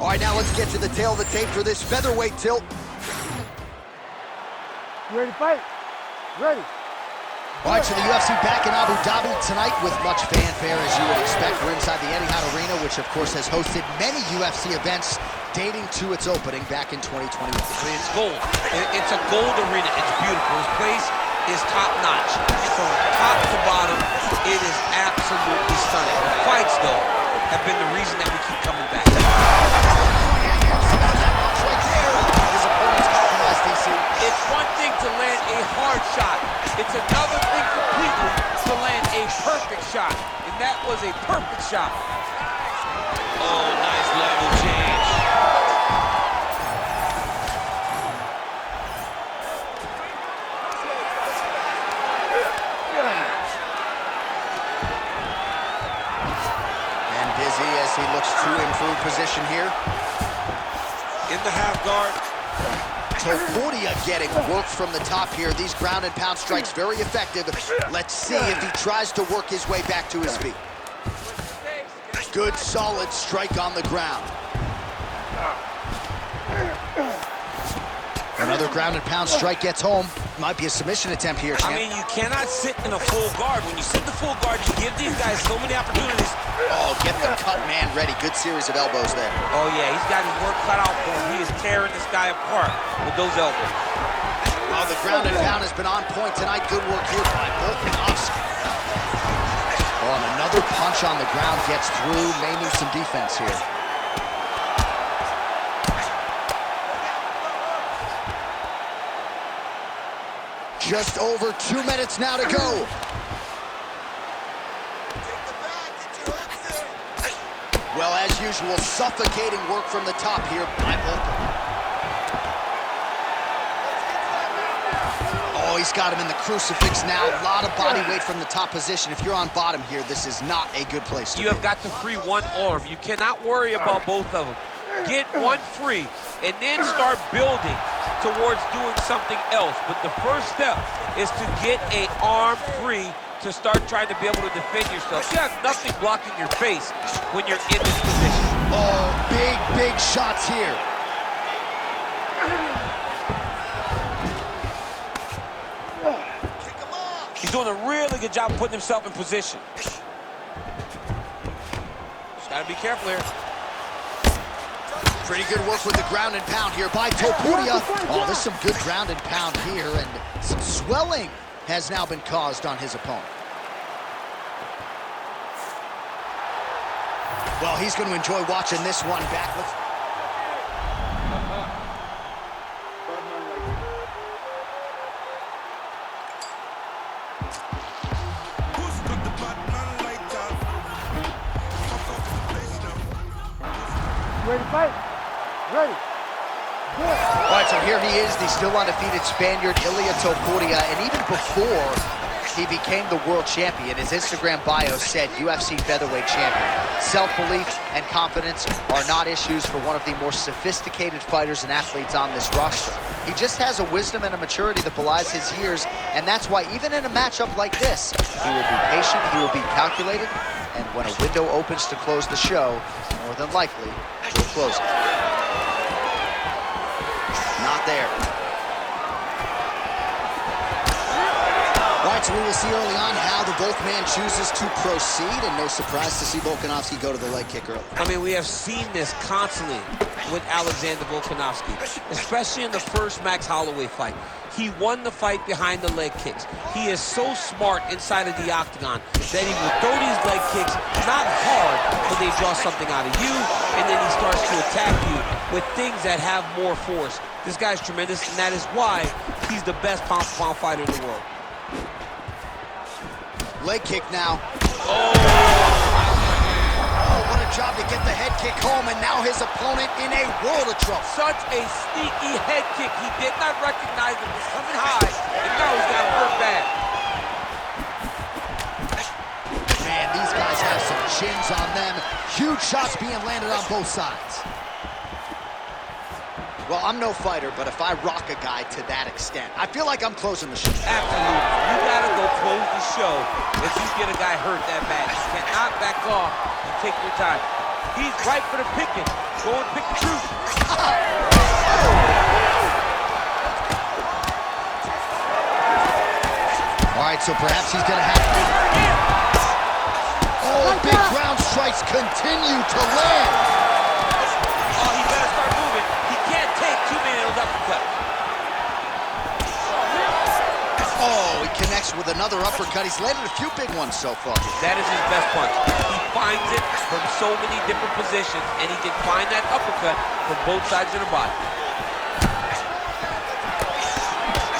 All right, now let's get to the tail of the tape for this featherweight tilt. You ready to fight? Ready. All right, so the UFC back in Abu Dhabi tonight with much fanfare, as you would expect. We're inside the Etihad Arena, which of course has hosted many UFC events dating to its opening back in 2021. I mean, it's gold. It's a gold arena. It's beautiful. This place is top-notch. From top to bottom, it is absolutely stunning. The fights, though, have been the reason that we keep coming back. It's one thing to land a hard shot. It's another thing completely to land a perfect shot. And that was a perfect shot. Oh, nice level change. And Dizzy as he looks to improve position here. In the half guard. Topuria getting work from the top here. These ground and pound strikes very effective. Let's see if he tries to work his way back to his feet. Good, solid strike on the ground. Another ground and pound strike gets home. Might be a submission attempt here, champ. I mean, you cannot sit in a full guard. When you sit in the full guard, you give these guys so many opportunities. Oh, get the cut man ready. Good series of elbows there. Oh, yeah, he's got his work cut out for him. He is tearing this guy apart with those elbows. Oh, the ground and pound has been on point tonight. Good work here by Volkanoski. Oh, and another punch on the ground gets through. May need some defense here. Just over 2 minutes now to go. Well, as usual, suffocating work from the top here by Volkan. Oh, he's got him in the crucifix now. A lot of body weight from the top position. If you're on bottom here, this is not a good place to be. You have got to free one arm. You cannot worry about both of them. Get one free, and then start building towards doing something else. But the first step is to get an arm free to start trying to be able to defend yourself. You have nothing blocking your face when you're in this position. Oh, big shots here. He's doing a really good job of putting himself in position. Just gotta be careful here. Pretty good work with the ground and pound here by Topuria. Oh, there's some good ground and pound here, and some swelling has now been caused on his opponent. Well, he's going to enjoy watching this one back. Ready to fight? Ready. Good. All right, so here he is, the still undefeated Spaniard, Ilia Topuria, and even before he became the world champion, his Instagram bio said UFC featherweight champion. Self-belief and confidence are not issues for one of the more sophisticated fighters and athletes on this roster. He just has a wisdom and a maturity that belies his years, and that's why even in a matchup like this, he will be patient, he will be calculated, and when a window opens to close the show, more than likely, he'll close it. Not there. All right, so we will see early on how the Volkman chooses to proceed, and no surprise to see Volkanovski go to the leg kick early. I mean, we have seen this constantly with Alexander Volkanovski, especially in the first Max Holloway fight. He won the fight behind the leg kicks. He is so smart inside of the octagon that he will throw these leg kicks, not hard, but they draw something out of you, and then he starts to attack you with things that have more force. This guy's tremendous, and that is why he's the best pound-for-pound fighter in the world. Leg kick now. Oh, what a job to get the head kick home, and now his opponent in a world of trouble. Such a sneaky head kick. He did not recognize it was coming high, and now he's got hurt bad. Man, these guys have some chins on them. Huge shots being landed on both sides. Well, I'm no fighter, but if I rock a guy to that extent, I feel like I'm closing the show. Absolutely. You gotta go close the show if you get a guy hurt that bad. You cannot back off and take your time. He's ripe for the picking. Go and pick the fruit. All right, so perhaps he's gonna have to... Oh, big ground strikes continue to land. Oh, he better start moving. He can't take too many of those uppercuts. Oh, he connects with another uppercut. He's landed a few big ones so far. That is his best punch. He finds it from so many different positions, and he can find that uppercut from both sides of the body.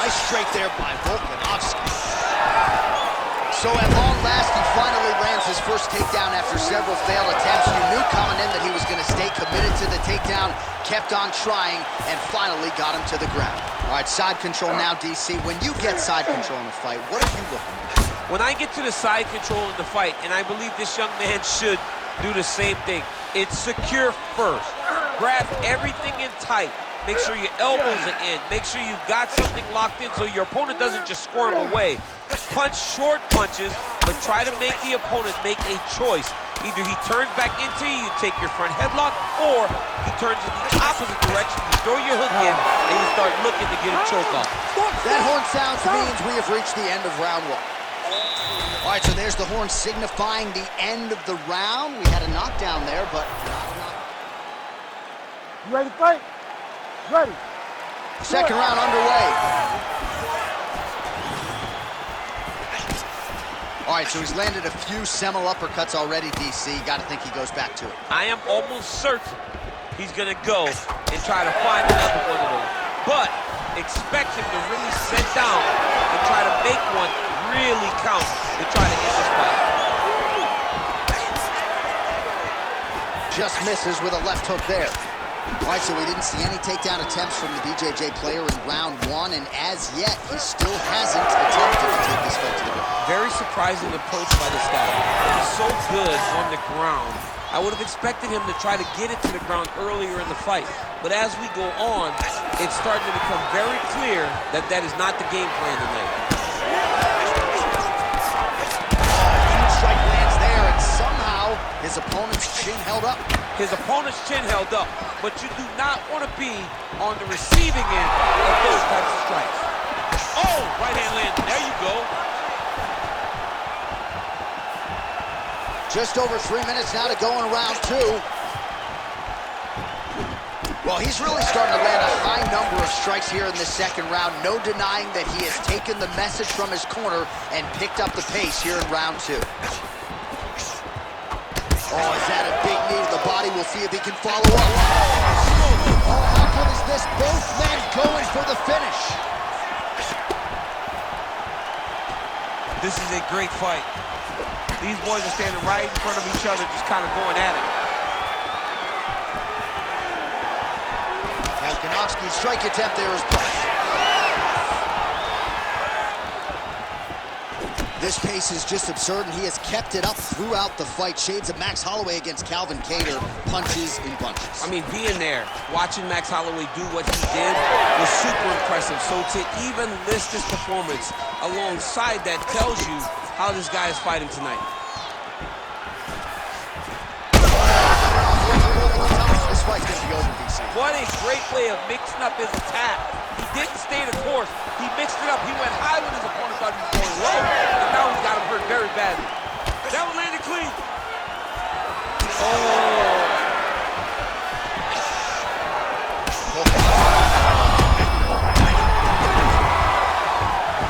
Nice straight there by Volkanoski. So at long last, he finally lands his first takedown after several failed attempts. You knew coming in that he was going to stay committed to the takedown, kept on trying, and finally got him to the ground. All right, side control now, DC. When you get side control in a fight, what are you looking for? When I get to the side control in the fight, and I believe this young man should do the same thing, it's secure first. Grab everything in tight. Make sure your elbows are in. Make sure you've got something locked in so your opponent doesn't just squirm away. Punch short punches, but try to make the opponent make a choice. Either he turns back into you, you take your front headlock, or he turns in the opposite direction, you throw your hook in, and you start looking to get a choke off. That horn sounds means we have reached the end of round one. All right, so there's the horn signifying the end of the round. We had a knockdown there, but You ready to fight? Ready. second round underway. All right, so he's landed a few seminal uppercuts already, DC. Got to think he goes back to it. I am almost certain he's going to go and try to find another one of those. But expect him to really sit down and try to make one really count to try to end this fight. Just misses with a left hook there. All right, so we didn't see any takedown attempts from the BJJ player in round one, and as yet, he still hasn't attempted to take this fight to the ground. Very surprising approach by this guy. He's so good on the ground. I would have expected him to try to get it to the ground earlier in the fight. But as we go on, it's starting to become very clear that that is not the game plan tonight. Huge strike lands there, and somehow his opponent's chin held up. His opponent's chin held up, but you do not want to be on the receiving end of those types of strikes. Oh, right hand landed. There you go. Just over 3 minutes now to go in round two. Well, he's really starting to land a high number of strikes here in the second round. No denying that he has taken the message from his corner and picked up the pace here in round two. Oh, is that a big knee to the body? We'll see if he can follow up. Oh, how good is this? Both men going for the finish. This is a great fight. These boys are standing right in front of each other, just kind of going at it. Volkanoski's strike attempt there is blocked. This pace is just absurd, and he has kept it up throughout the fight. Shades of Max Holloway against Calvin Kattar, punches in bunches. I mean, being there, watching Max Holloway do what he did was super impressive. So to even list his performance alongside that tells you how this guy is fighting tonight. This fight's gonna be over, DC. What a great way of mixing up his attack. He didn't stay the course. He mixed it up. He went high when his opponent thought he was going low, and now he's got him hurt very badly. That one landed clean. Oh.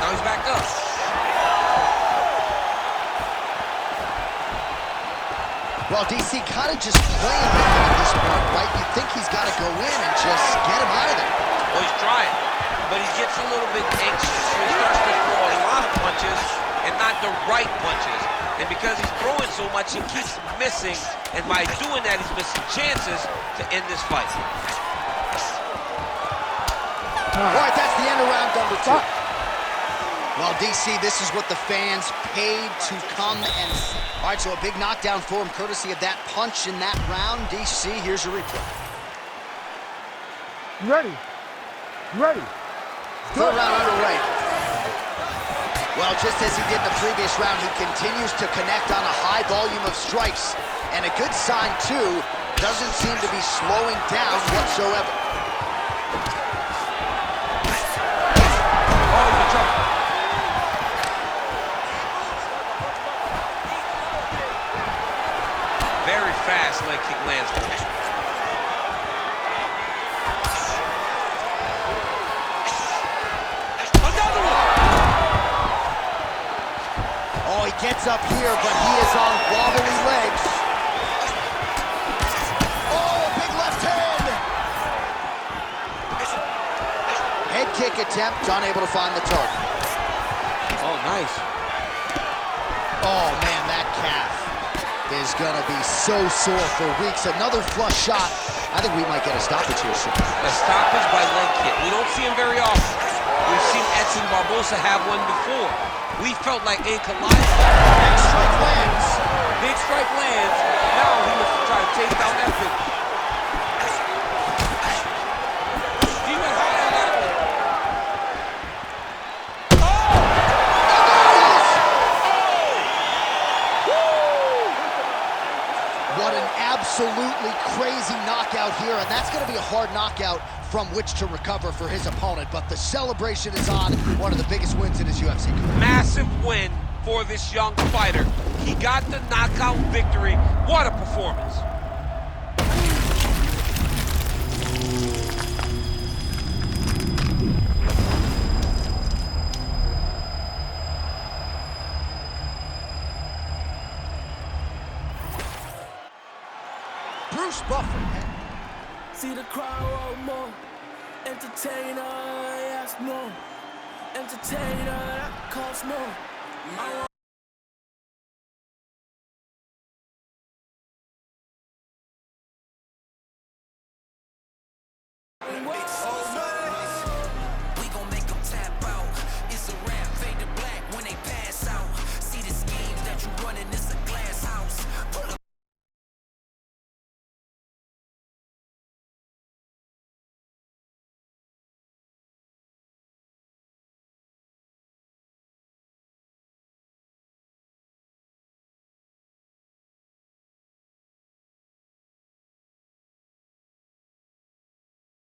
Now he's back up. Well, DC kind of just playing with him at this point, right? You think he's got to go in and just get him out of there. Well, he's trying, but he gets a little bit anxious. So he starts to throw a lot of punches and not the right punches. And because he's throwing so much, he keeps missing. And by doing that, he's missing chances to end this fight. All right, that's the end of round number two. Well, DC, this is what the fans paid to come and... All right, so a big knockdown for him, courtesy of that punch in that round. DC, here's your replay. Ready. Ready. Third round underway. Well, just as he did in the previous round, he continues to connect on a high volume of strikes. And a good sign, too, doesn't seem to be slowing down whatsoever. Oh, he's in trouble. Very fast leg kick lands for him. Another one! Oh, he gets up here, but he is on wobbly legs. Oh, a big left hand! Head kick attempt, unable to find the target. Oh, nice. Oh, man, that calf is gonna be so sore for weeks. Another flush shot. I think we might get a stoppage here soon. A stoppage by leg kick. We don't see him very often. We've seen Edson Barbosa have one before. We felt like Ankalaev. Big strike lands. Big strike lands. Now he must try to chase down that big. He went high on that one. What an absolutely crazy knockout here, and that's going to be a hard knockout from which to recover for his opponent, but the celebration is on. One of the biggest wins in his UFC career. Massive win for this young fighter. He got the knockout victory. What a performance. Bruce Buffer. See the crowd want more. Entertainer, yes, more. Entertainer, that costs more. What?